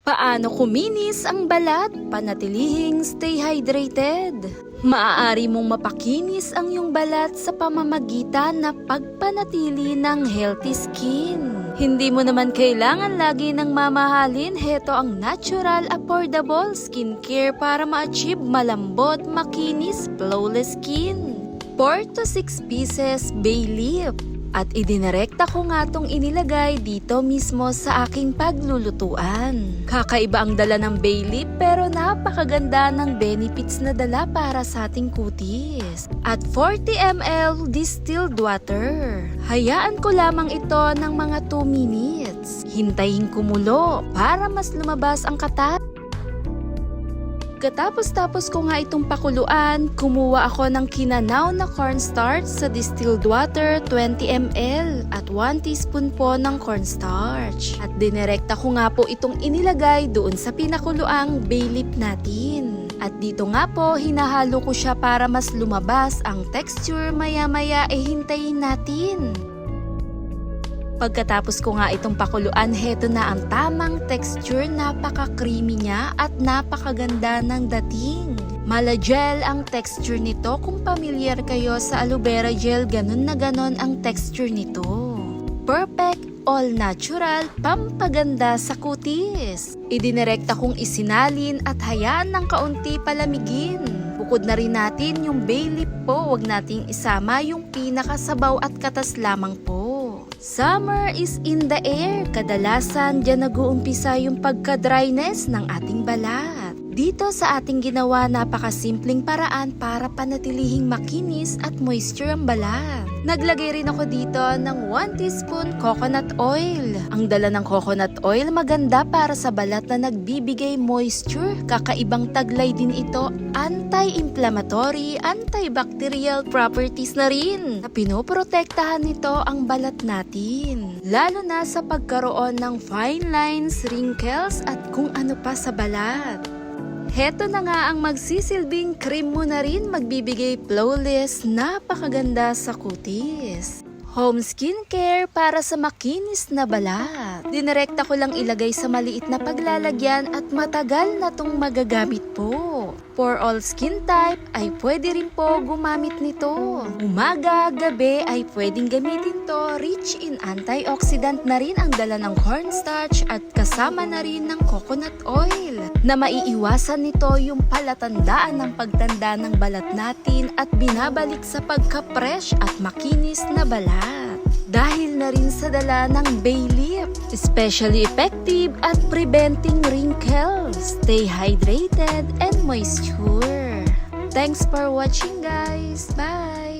Paano kuminis ang balat? Panatilihing stay hydrated. Maaari mong mapakinis ang iyong balat sa pamamagitan na pagpanatili ng healthy skin. Hindi mo naman kailangan lagi ng mamahalin. Heto ang natural, affordable skincare para ma-achieve malambot, makinis, flawless skin. 4 to 6 pieces bay leaf. At idinirekta ko nga tong inilagay dito mismo sa aking paglulutuan. Kakaiba ang dala ng bay leaf pero napakaganda ng benefits na dala para sa ating kutis. At 40 ml distilled water. Hayaan ko lamang ito ng mga 2 minutes. Hintayin kumulo para mas lumabas ang katas. Katapos ko nga itong pakuluan, kumuha ako ng kinanaw na cornstarch sa distilled water 20 ml at 1 teaspoon po ng cornstarch. At dinirekta ko nga po itong inilagay doon sa pinakuluang bay leaf natin. At dito nga po, hinahalo ko siya para mas lumabas ang texture. Maya-maya hintayin natin. Pagkatapos ko nga itong pakuluan, heto na ang tamang texture. Napaka-creamy niya at napakaganda ng dating. Mala gel ang texture nito. Kung pamilyar kayo sa aloe vera gel, ganun na ganun ang texture nito. Perfect, all natural, pampaganda sa kutis. Idinirekta kong isinalin at hayaan ng kaunti palamigin. Bukod na rin natin yung bay leaf po, wag nating isama yung pinakasabaw at katas lamang po. Summer is in the air. Kadalasan dyan nag-uumpisa yung pagka-dryness ng ating balat. Dito sa ating ginawa, napakasimpleng paraan para panatilihing makinis at moisture ang balat. Naglagay rin ako dito ng 1 teaspoon coconut oil. Ang dala ng coconut oil maganda para sa balat na nagbibigay moisture. Kakaibang taglay din ito, anti-inflammatory, antibacterial properties na rin. Na pinoprotektahan nito ang balat natin. Lalo na sa pagkaroon ng fine lines, wrinkles at kung ano pa sa balat. Heto na nga ang magsisilbing cream mo na rin, magbibigay flawless, napakaganda sa kutis. Home skincare para sa makinis na balat. Dinirekta ko lang ilagay sa maliit na paglalagyan at matagal na tong magagamit po. For all skin type ay pwede rin po gumamit nito. Umaga, gabi ay pwedeng gamitin to. Rich in antioxidant na rin ang dala ng cornstarch at kasama na rin ng coconut oil. Na maiiwasan nito yung palatandaan ng pagtanda ng balat natin at binabalik sa pagka-fresh at makinis na balat. Dahil na rin sa dala ng bay leaf, especially effective at preventing wrinkles. Stay hydrated and moisture. Thanks for watching guys. Bye!